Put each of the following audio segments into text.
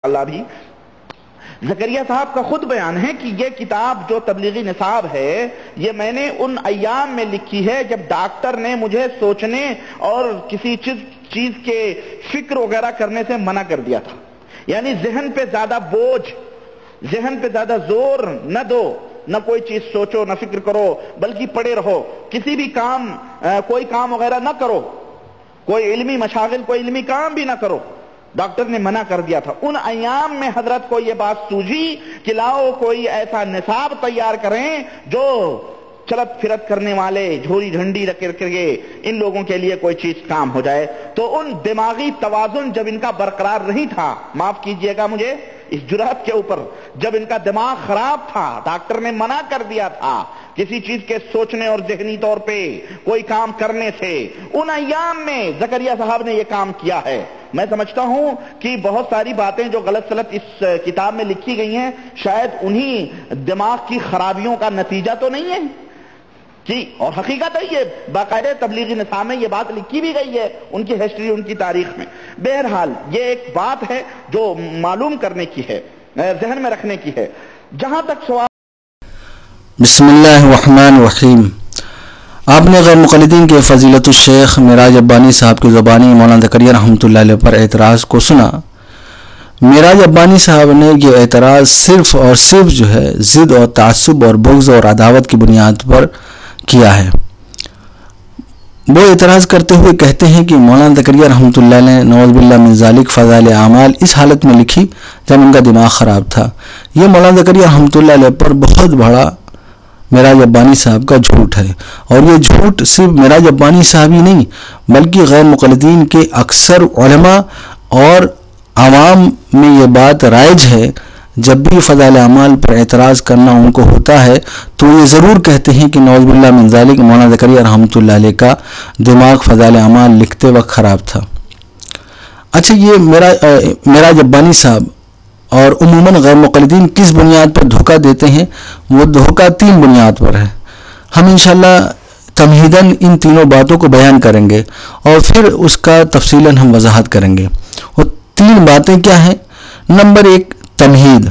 اللہ بھی زکریا صاحب کا خود بیان ہے کہ یہ کتاب جو تبلیغی نصاب ہے یہ میں نے ان ایام میں لکھی ہے جب ڈاکٹر نے مجھے سوچنے اور کسی چیز کے فکر وغیرہ کرنے سے منع کر دیا تھا. یعنی ذہن پہ زیادہ بوجھ، ذہن پہ زیادہ زور نہ دو، نہ کوئی چیز سوچو نہ فکر کرو، بلکہ پڑے رہو، کسی بھی کام کوئی کام وغیرہ نہ کرو، کوئی علمی مشاغل کوئی علمی کام بھی نہ کرو. ڈاکٹر نے منع کر دیا تھا. ان ایام میں حضرت کو یہ بات سوجھی کہ لاؤ کوئی ایسا نصاب تیار کریں جو چلت پھرت کرنے والے جھولی جھنڈی رکھ کے ان لوگوں کے لیے کوئی چیز کام ہو جائے. تو ان دماغی توازن جب ان کا برقرار نہیں تھا، معاف کیجئے گا مجھے اس جرأت کے اوپر، جب ان کا دماغ خراب تھا، ڈاکٹر نے منع کر دیا تھا کسی چیز کے سوچنے اور ذہنی طور پہ کوئی کام کرنے سے، ان ایام میں زکریا صاحب نے یہ کام کیا ہے. میں سمجھتا ہوں کہ بہت ساری باتیں جو غلط سلط اس کتاب میں لکھی گئی ہیں شاید انہی دماغ کی خرابیوں کا نتیجہ تو نہیں ہے کہ، اور حقیقت ہے یہ باقاعدہ تبلیغی نصاب میں یہ بات لکھی بھی گئی ہے، ان کی ہسٹری ان کی تاریخ میں. بہرحال یہ ایک بات ہے جو معلوم کرنے کی ہے، ذہن میں رکھنے کی ہے. جہاں تک سوال بسم اللہ الرحمن الرحیم. آپ نے غیر مقلدین کے فضیلت الشیخ معراج ابانی صاحب کی زبانی مولانا زکریا رحمۃ اللہ علیہ پر اعتراض کو سنا. معراج ابانی صاحب نے یہ اعتراض صرف اور صرف جو ہے ضد اور تعصب اور بغض اور عداوت کی بنیاد پر کیا ہے. وہ اعتراض کرتے ہوئے کہتے ہیں کہ مولانا زکریا رحمۃ اللہ نے نعوذ باللہ من ذالک فضائل اعمال اس حالت میں لکھی جب ان کا دماغ خراب تھا. یہ مولانا زکریا رحمۃ اللہ علیہ پر بہت بڑا معراج ابانی صاحب کا جھوٹ ہے. اور یہ جھوٹ صرف معراج ابانی صاحب ہی نہیں بلکہ غیر مقلدین کے اکثر علماء اور عوام میں یہ بات رائج ہے. جب بھی فضائل اعمال پر اعتراض کرنا ان کو ہوتا ہے تو یہ ضرور کہتے ہیں کہ نعوذ باللہ من ذالک مولانا زکریا رحمۃ اللہ علیہ کا دماغ فضائل اعمال لکھتے وقت خراب تھا. اچھا، یہ معراج ابانی صاحب اور عموماً غیر مقلدین کس بنیاد پر دھوکہ دیتے ہیں؟ وہ دھوکہ 3 بنیاد پر ہے. ہم انشاءاللہ تمہیداً ان تینوں باتوں کو بیان کریں گے اور پھر اس کا تفصیلاً ہم وضاحت کریں گے. وہ 3 باتیں کیا ہیں؟ نمبر 1، تمہید.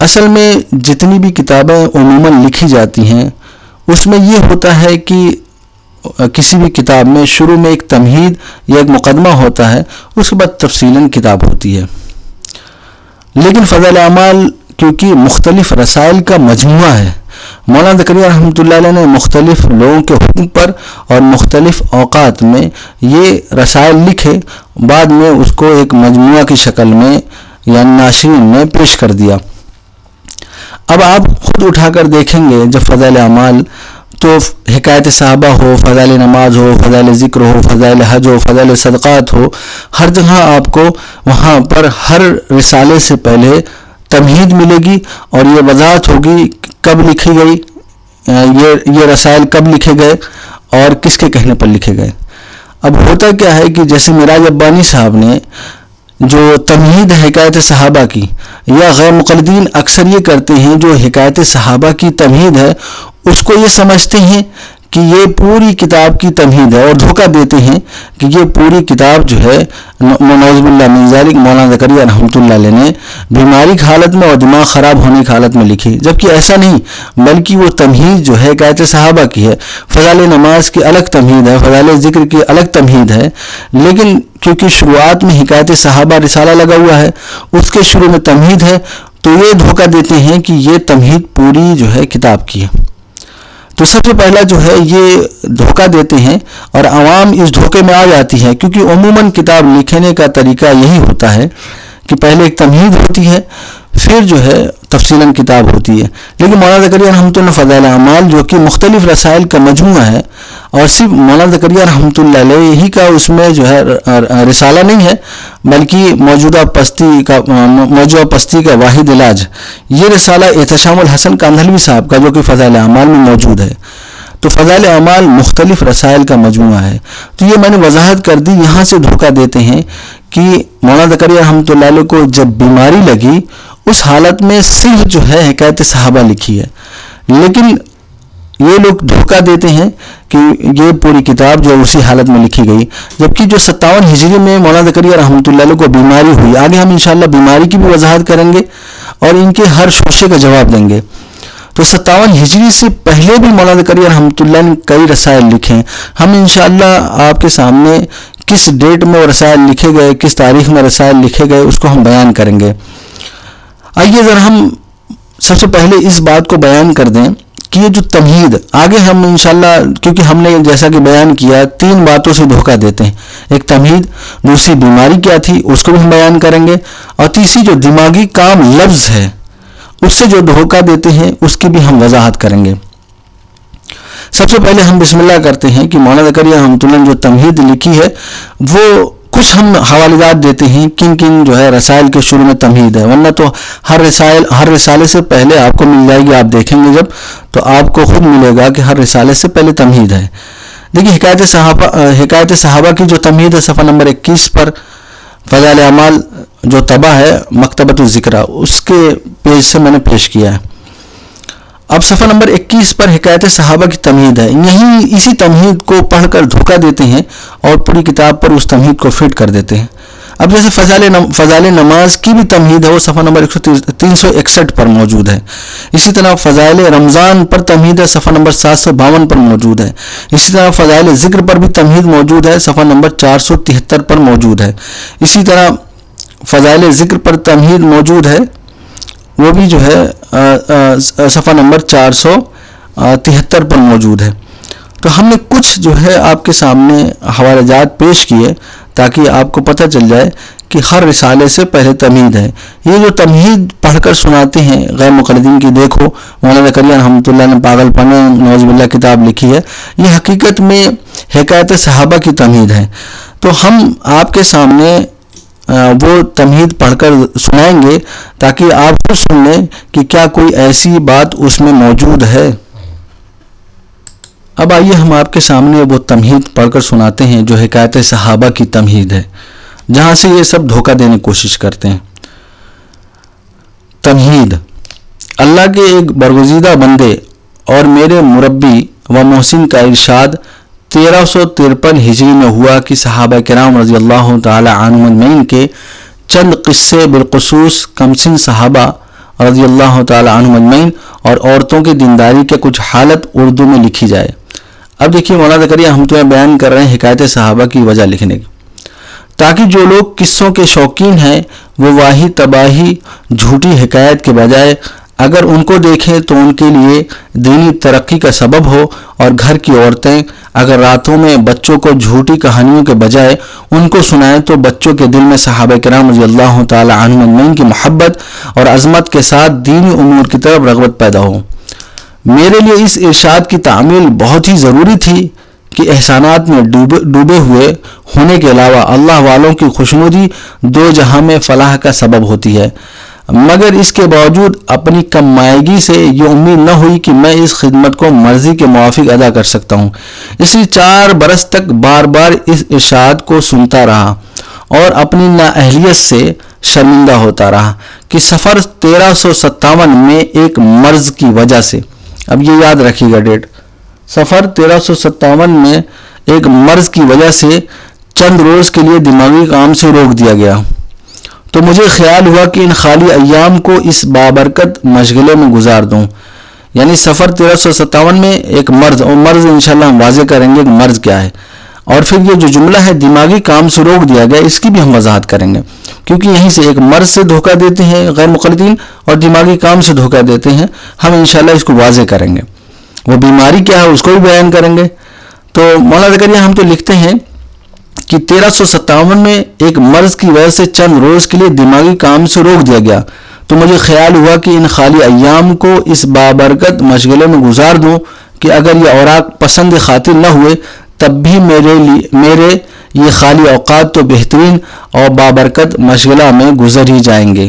اصل میں جتنی بھی کتابیں عموماً لکھی جاتی ہیں اس میں یہ ہوتا ہے کہ کسی بھی کتاب میں شروع میں ایک تمہید یا ایک مقدمہ ہوتا ہے، اس کے بعد تفصیلاً کتاب ہوتی ہے. لیکن فضائل اعمال کیونکہ مختلف رسائل کا مجموعہ ہے، مولانا زکریا رحمۃ اللہ علیہ نے مختلف لوگوں کے حکم پر اور مختلف اوقات میں یہ رسائل لکھے، بعد میں اس کو ایک مجموعہ کی شکل میں یعنی ناشرین نے پیش کر دیا. اب آپ خود اٹھا کر دیکھیں گے جب فضائل اعمال تو حکایت صحابہ ہو، فضائل نماز ہو، فضائل ذکر ہو، فضائل حج ہو، فضائل صدقات ہو، ہر جگہ آپ کو وہاں پر ہر رسالے سے پہلے تمہید ملے گی اور یہ وضاحت ہوگی کب لکھی گئی، یہ رسائل کب لکھے گئے اور کس کے کہنے پر لکھے گئے. اب ہوتا کیا ہے کہ جیسے معراج ابانی صاحب نے جو تمہید حکایت صحابہ کی، یا غیر مقلدین اکثر یہ کرتے ہیں جو حکایت صحابہ کی تمہید ہے اس کو یہ سمجھتے ہیں کہ یہ پوری کتاب کی تمہید ہے اور دھوکہ دیتے ہیں کہ یہ پوری کتاب جو ہے نعوذ باللہ من ذالک مولانا زکریا رحمۃ اللہ علیہ نے بیماری کی حالت میں اور دماغ خراب ہونے کی حالت میں لکھی، جبکہ ایسا نہیں، بلکہ وہ تمہید جو ہے حکایت صحابہ کی ہے. فضائل نماز کی الگ تمہید ہے، فضائل ذکر کی الگ تمہید ہے، لیکن کیونکہ شروعات میں حکایت صحابہ رسالہ لگا ہوا ہے، اس کے شروع میں تمہید ہے، تو یہ دھوکہ دیتے ہیں کہ یہ تمہید پوری جو ہے کتاب کی ہے. تو سب سے پہلا جو ہے یہ دھوکہ دیتے ہیں اور عوام اس دھوکے میں آ جاتی ہے، کیونکہ عموماً کتاب لکھنے کا طریقہ یہی ہوتا ہے کہ پہلے ایک تمہید ہوتی ہے پھر جو ہے تفصیلاً کتاب ہوتی ہے. لیکن مولانا زکریا رحمۃ اللہ فضائل اعمال جو کہ مختلف رسائل کا مجموعہ ہے اور صرف مولانا زکریا رحمۃ اللہ علیہ ہی کا اس میں جو ہے رسالہ نہیں ہے بلکہ موجودہ پستی کا واحد علاج، یہ رسالہ احتشام الحسن کاندھلوی صاحب کا جو کہ فضائل اعمال میں موجود ہے. تو فضائل اعمال مختلف رسائل کا مجموعہ ہے. تو یہ میں نے وضاحت کر دی. یہاں سے دھوکہ دیتے ہیں کہ مولانا زکریا رحمۃ اللہ علیہ کو جب بیماری لگی اس حالت میں صرف جو ہے حکایت صحابہ لکھی ہے، لیکن یہ لوگ دھوکہ دیتے ہیں کہ یہ پوری کتاب جو اسی حالت میں لکھی گئی، جبکہ جو 57 ہجری میں مولانا زکریا رحمۃ اللہ علیہ کو بیماری ہوئی، آگے ہم انشاءاللہ بیماری کی بھی وضاحت کریں گے اور ان کے ہر شوشے کا جواب دیں گے۔ تو 57 ہجری سے پہلے بھی مولانا زکریا رحمۃ اللہ نے کئی رسائل لکھے ہیں۔ ہم انشاءاللہ آپ کے سامنے کس ڈیٹ میں وہ رسائل لکھے گئے، کس تاریخ میں رسائل لکھے گئے، اس کو ہم بیان کریں گے۔ آئیے ذرا ہم سب سے پہلے اس بات کو بیان کر دیں کہ یہ جو تمہید، آگے ہم انشاءاللہ، کیونکہ ہم نے جیسا کہ بیان کیا 3 باتوں سے دھوکہ دیتے ہیں، ایک تمہید، دوسری بیماری کیا تھی اس کو بھی ہم بیان کریں گے، اور تیسری جو دماغی کام لفظ ہے اس سے جو دھوکہ دیتے ہیں اس کی بھی ہم وضاحت کریں گے۔ سب سے پہلے ہم بسم اللہ کرتے ہیں کہ مولانا زکریا رحمۃ اللہ نے جو تمہید لکھی ہے وہ کچھ ہم حوالے جات دیتے ہیں کن کن جو ہے رسائل کے شروع میں تمہید ہے، ورنہ تو ہر رسالے سے پہلے آپ کو مل جائے گی، آپ دیکھیں گے جب تو آپ کو خود ملے گا کہ ہر رسالے سے پہلے تمہید ہے۔ دیکھیے حکایت صحابہ کی جو تمہید ہے صفحہ نمبر 21 پر، فضائل اعمال جو طبع ہے مکتبۃ الذکریٰ اس کے پیج سے میں نے پیش کیا ہے۔ اب صفحہ نمبر 21 پر حکایت صحابہ کی تمہید ہے، اسی تمہید کو پڑھ کر دھوکہ دیتے ہیں اور پوری کتاب پر اس تمہید کو فٹ کر دیتے ہیں۔ اب جیسے فضائل نماز کی بھی تمہید ہے، وہ صفحہ نمبر 361 پر موجود ہے۔ اسی طرح فضائل رمضان پر تمہید ہے، صفحہ نمبر 752 پر موجود ہے۔ اسی طرح فضائل ذکر پر بھی تمہید موجود ہے، صفحہ نمبر 473 پر موجود ہے۔ اسی طرح فضائل ذکر پر تمہید موجود ہے، وہ بھی جو ہے صفحہ نمبر 473 پر موجود ہے۔ تو ہم نے کچھ جو ہے آپ کے سامنے حوالے جات پیش کیے تاکہ آپ کو پتہ چل جائے کہ ہر رسالے سے پہلے تمہید ہے۔ یہ جو تمہید پڑھ کر سناتے ہیں غیر مقلدین کی، دیکھو مولانا زکریا رحمۃ اللہ نے پاگل پنے نوز باللہ کتاب لکھی ہے، یہ حقیقت میں حکایت صحابہ کی تمہید ہے۔ تو ہم آپ کے سامنے وہ تمہید پڑھ کر سنائیں گے تاکہ آپ خود سن لیں کہ کیا کوئی ایسی بات اس میں موجود ہے۔ اب آئیے ہم آپ کے سامنے وہ تمہید پڑھ کر سناتے ہیں جو حکایت صحابہ کی تمہید ہے، جہاں سے یہ سب دھوکہ دینے کی کوشش کرتے ہیں۔ تمہید: اللہ کے ایک برگزیدہ بندے اور میرے مربی و محسن کا ارشاد 1353 ہجری میں ہوا کہ صحابہ کرام رضی اللہ تعالی عنہم اجمعین کے چند قصے بالخصوص کمسن صحابہ رضی اللہ تعالی عنہم اجمعین اور عورتوں کی دینداری کے کچھ حالت اردو میں لکھی جائے۔ اب دیکھیے مولانا زکریا ہم تمہیں بیان کر رہے ہیں حکایت صحابہ کی وجہ لکھنے کی، تاکہ جو لوگ قصوں کے شوقین ہیں وہ واہی تباہی جھوٹی حکایت کے بجائے اگر ان کو دیکھیں تو ان کے لیے دینی ترقی کا سبب ہو، اور گھر کی عورتیں اگر راتوں میں بچوں کو جھوٹی کہانیوں کے بجائے ان کو سنائیں تو بچوں کے دل میں صحابہ کرام رضی اللہ تعالی عنہم اجمعین کی محبت اور عظمت کے ساتھ دینی امور کی طرف رغبت پیدا ہو۔ میرے لیے اس ارشاد کی تعمیل بہت ہی ضروری تھی کہ احسانات میں ڈوبے ہوئے ہونے کے علاوہ اللہ والوں کی خوشنودی دو جہاں میں فلاح کا سبب ہوتی ہے، مگر اس کے باوجود اپنی کم مائگی سے یہ امید نہ ہوئی کہ میں اس خدمت کو مرضی کے موافق ادا کر سکتا ہوں، اس لیے 4 برس تک بار بار اس ارشاد کو سنتا رہا اور اپنی نااہلیت سے شرمندہ ہوتا رہا کہ سفر 1357 میں ایک مرض کی وجہ سے، اب یہ یاد رکھیے گا ڈیٹ، سفر 1357 میں ایک مرض کی وجہ سے چند روز کے لیے دماغی کام سے روک دیا گیا، تو مجھے خیال ہوا کہ ان خالی ایام کو اس بابرکت مشغلے میں گزار دوں۔ یعنی سفر 1357 میں ایک مرض، اور مرض انشاءاللہ ہم واضح کریں گے کہ مرض کیا ہے، اور پھر یہ جو جملہ ہے دماغی کام سے روک دیا گیا، اس کی بھی ہم وضاحت کریں گے، کیونکہ یہیں سے ایک مرض سے دھوکہ دیتے ہیں غیر مقلدین اور دماغی کام سے دھوکہ دیتے ہیں، ہم انشاءاللہ اس کو واضح کریں گے۔ وہ بیماری کیا ہے اس کو بھی بیان کریں گے۔ تو مولانا زکریا ہم تو لکھتے ہیں کہ 1357 میں ایک مرض کی وجہ سے چند روز کے لیے دماغی کام سے روک دیا گیا، تو مجھے خیال ہوا کہ ان خالی ایام کو اس بابرکت مشغلے میں گزار دوں کہ اگر یہ اوراق پسند خاطر نہ ہوئے تب بھی میرے یہ خالی اوقات تو بہترین اور بابرکت مشغلہ میں گزر ہی جائیں گے۔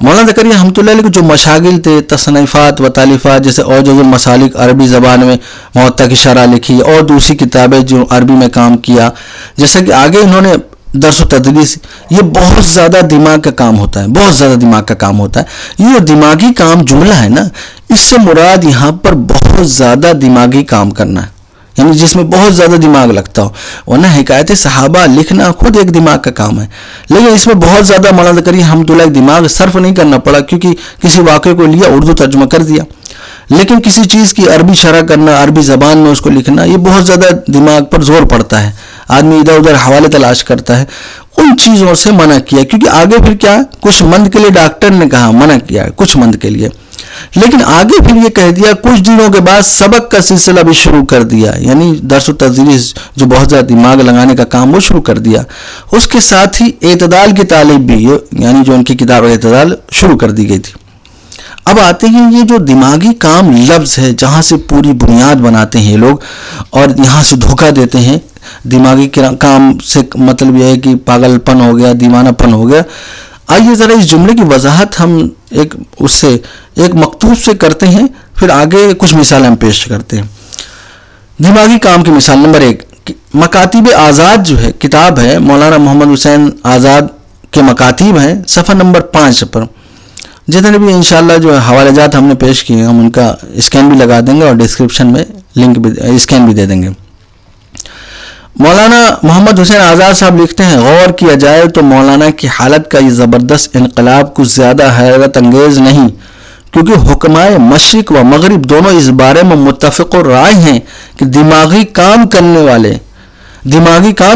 مولانا زکریا رحمۃ اللہ علیہ کے جو مشاغل تھے، تصنیفات و تالیفات، جیسے اوجز المسالک عربی زبان میں موطا کی شرح لکھی، اور دوسری کتابیں جو عربی میں کام کیا، جیسا کہ آگے انہوں نے درس و تدریس، یہ بہت زیادہ دماغ کا کام ہوتا ہے، بہت زیادہ دماغ کا کام ہوتا ہے۔ یہ دماغی کام جملہ ہے نا، اس سے مراد یہاں پر بہت زیادہ دماغی کام کرنا ہے، یعنی جس میں بہت زیادہ دماغ لگتا ہو، ورنہ حکایت صحابہ لکھنا خود ایک دماغ کا کام ہے، لیکن اس میں بہت زیادہ مولانا زکریا رحمۃ اللہ دماغ صرف نہیں کرنا پڑا، کیونکہ کسی واقعے کو لیا اردو ترجمہ کر دیا، لیکن کسی چیز کی عربی شرح کرنا، عربی زبان میں اس کو لکھنا، یہ بہت زیادہ دماغ پر زور پڑتا ہے، آدمی ادھر ادھر حوالے تلاش کرتا ہے، ان چیزوں سے منع کیا، کیونکہ آگے پھر کیا کچھ مند کے لیے ڈاکٹر نے کہا منع کیا ہے، کچھ مند کے لیے، لیکن آگے پھر یہ کہہ دیا کچھ دنوں کے بعد سبق کا سلسلہ بھی شروع کر دیا، یعنی درس و تدریس جو بہت زیادہ دماغ لگانے کا کام وہ شروع کر دیا، اس کے ساتھ ہی اعتدال کی تعلیم بھی، یعنی جو ان کی کتاب اعتدال شروع کر دی گئی تھی۔ اب آتے ہیں یہ جو دماغی کام لفظ ہے، جہاں سے پوری بنیاد بناتے ہیں یہ لوگ اور یہاں سے دھوکہ دیتے ہیں، دماغی کام سے مطلب یہ ہے کہ پاگل پن ہو گیا، دیوانہ پن ہو گیا۔ آئیے ذرا اس جملے کی وضاحت ہم ایک مکتوب سے کرتے ہیں، پھر آگے کچھ مثالیں ہم پیش کرتے ہیں۔ دماغی کام کی مثال نمبر 1، مکاتب آزاد جو ہے کتاب ہے، مولانا محمد حسین آزاد کے مکاتب ہیں، صفحہ نمبر 5 پر، جتنے بھی انشاءاللہ جو حوالے جات ہم نے پیش کیے ہیں ہم ان کا اسکین بھی لگا دیں گے اور ڈسکرپشن میں لنک بھی اسکین بھی دے دیں گے۔ مولانا محمد حسین آزاد صاحب لکھتے ہیں، غور کیا جائے تو مولانا کی حالت کا یہ زبردست انقلاب کچھ زیادہ حیرت انگیز نہیں، کیونکہ حکمائے مشرق و مغرب دونوں اس بارے میں متفق رائے ہیں کہ دماغی کام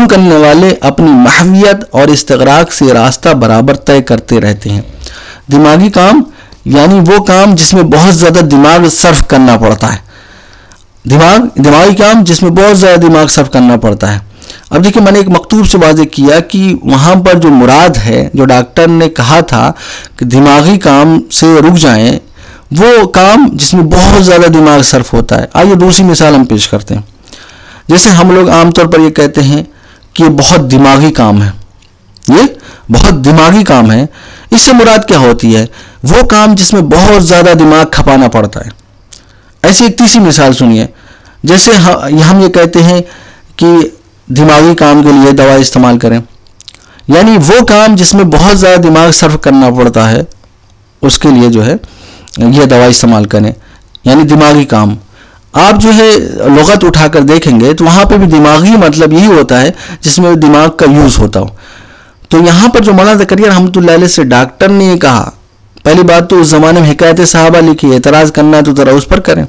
کرنے والے اپنی محویت اور استغراق سے راستہ برابر طے کرتے رہتے ہیں۔ دماغی کام یعنی وہ کام جس میں بہت زیادہ دماغ صرف کرنا پڑتا ہے، دماغی کام جس میں بہت زیادہ دماغ صرف کرنا پڑتا ہے۔ اب دیکھیں میں نے ایک مکتوب سے واضح کیا کہ وہاں پر جو مراد ہے، جو ڈاکٹر نے کہا تھا کہ دماغی کام سے رک جائیں، وہ کام جس میں بہت زیادہ دماغ صرف ہوتا ہے۔ آئیے دوسری مثال ہم پیش کرتے ہیں۔ جیسے ہم لوگ عام طور پر یہ کہتے ہیں کہ یہ بہت دماغی کام ہے، یہ بہت دماغی کام ہے، اس سے مراد کیا ہوتی ہے؟ وہ کام جس میں بہت زیادہ دماغ کھپانا پڑتا ہے۔ ایسی ایک تیسری مثال سنیے، جیسے ہم یہ کہتے ہیں کہ دماغی کام کے لیے دوا استعمال کریں، یعنی وہ کام جس میں بہت زیادہ دماغ صرف کرنا پڑتا ہے اس کے لیے جو ہے یہ دوا استعمال کریں، یعنی دماغی کام۔ آپ جو ہے لغت اٹھا کر دیکھیں گے تو وہاں پہ بھی دماغی مطلب یہی ہوتا ہے جس میں دماغ کا یوز ہوتا ہو۔ تو یہاں پر جو مولانا زکریا رحمۃ اللہ علیہ سے ڈاکٹر نے یہ کہا، پہلی بات تو اس زمانے میں حکایت صحابہ لکھی، اعتراض کرنا ہے تو ذرا اس پر کریں۔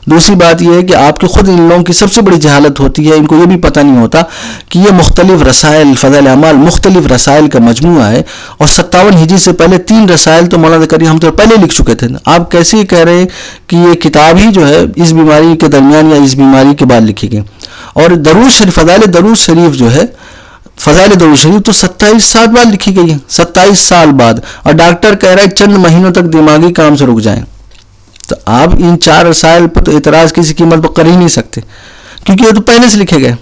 دوسری بات یہ ہے کہ آپ کے خود ان لوگوں کی سب سے بڑی جہالت ہوتی ہے، ان کو یہ بھی پتہ نہیں ہوتا کہ یہ مختلف رسائل، فضائل اعمال مختلف رسائل کا مجموعہ ہے، اور 57 ہجری سے پہلے 3 رسائل تو مولانا زکریا ہم تو پہلے لکھ چکے تھے۔ آپ کیسے ہی کہہ رہے ہیں کہ یہ کتاب ہی جو ہے اس بیماری کے درمیان یا اس بیماری کے بعد لکھی گئی؟ اور درود شریف، فضائل درود شریف جو ہے، فضائل درود شریف تو 27 سال بعد لکھی گئی ہے، 27 سال بعد، اور ڈاکٹر کہہ رہا ہے چند مہینوں تک دماغی کام سے رک جائیں۔ تو آپ ان 4 رسائل پر تو اعتراض کسی قیمت پر کر ہی نہیں سکتے، کیونکہ یہ تو پہلے سے لکھے گئے۔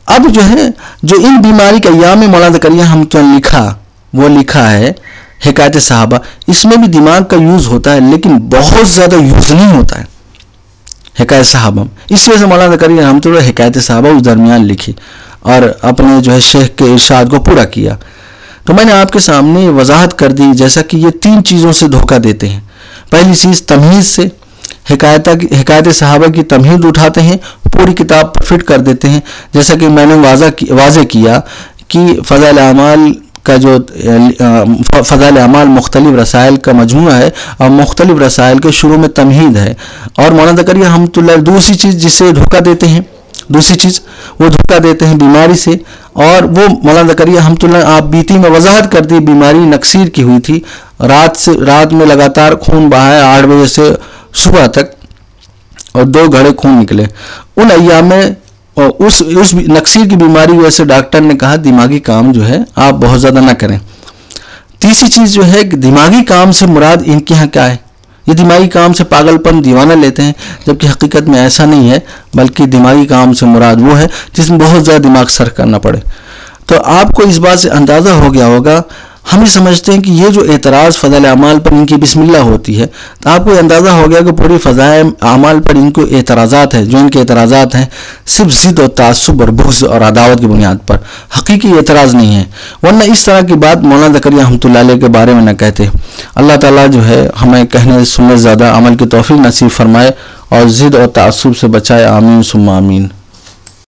اب جو ہے جو ان بیماری کے ایام میں مولانا زکریا ہم تو وہ لکھا ہے حکایت صحابہ، اس میں بھی دماغ کا یوز ہوتا ہے لیکن بہت زیادہ یوز نہیں ہوتا ہے حکایت صحابہ، اس وجہ سے مولانا زکریا ہم تو حکایت صحابہ اس درمیان لکھی اور اپنے جو ہے شیخ کے ارشاد کو پورا کیا۔ تو میں نے آپ کے سامنے وضاحت کر دی جیسا کہ یہ 3 چیزوں سے دھوکہ دیتے ہیں۔ پہلی چیز تمہید سے، حکایت صحابہ کی تمہید اٹھاتے ہیں، پوری کتاب پر فٹ کر دیتے ہیں، جیسا کہ میں نے واضح کیا کہ فضائل اعمال کا جو فضائل اعمال مختلف رسائل کا مجموعہ ہے، اور مختلف رسائل کے شروع میں تمہید ہے۔ اور مولانا زکریا رحمۃ اللہ دوسری چیز جس سے دھوکہ دیتے ہیں، وہ دھوکہ دیتے ہیں بیماری سے، اور وہ مولانا زکریا رحمۃ اللہ آپ بیتی میں وضاحت کر دی، بیماری نکسیر کی ہوئی تھی، رات میں لگاتار خون بہایا 8 بجے سے صبح تک، اور 2 گھڑے خون نکلے ان ایام میں۔ اس نکسیر کی بیماری وجہ سے ڈاکٹر نے کہا دماغی کام جو ہے آپ بہت زیادہ نہ کریں۔ تیسری چیز جو ہے کہ دماغی کام سے مراد ان کے ہاں کیا ہے؟ یہ دماغی کام سے پاگل پن، دیوانہ لیتے ہیں، جبکہ حقیقت میں ایسا نہیں ہے، بلکہ دماغی کام سے مراد وہ ہے جس میں بہت زیادہ دماغ صرف کرنا پڑے۔ تو آپ کو اس بات سے اندازہ ہو گیا ہوگا ہم یہ سمجھتے ہیں کہ یہ جو اعتراض فضائل اعمال پر ان کی بسم اللہ ہوتی ہے، تو آپ کو اندازہ ہو گیا کہ پوری فضائل اعمال پر ان کو اعتراضات ہیں، جو ان کے اعتراضات ہیں صرف ضد اور تعصب اور بغض اور عداوت کی بنیاد پر، حقیقی اعتراض نہیں ہے، ورنہ اس طرح کی بات مولانا زکریا رحمۃ اللہ علیہ کے بارے میں نہ کہتے۔ اللہ تعالیٰ جو ہے ہمیں کہنے سننے زیادہ عمل کی توفیق نصیب فرمائے اور ضد اور تعصب سے بچائے، آمین ثم آمین۔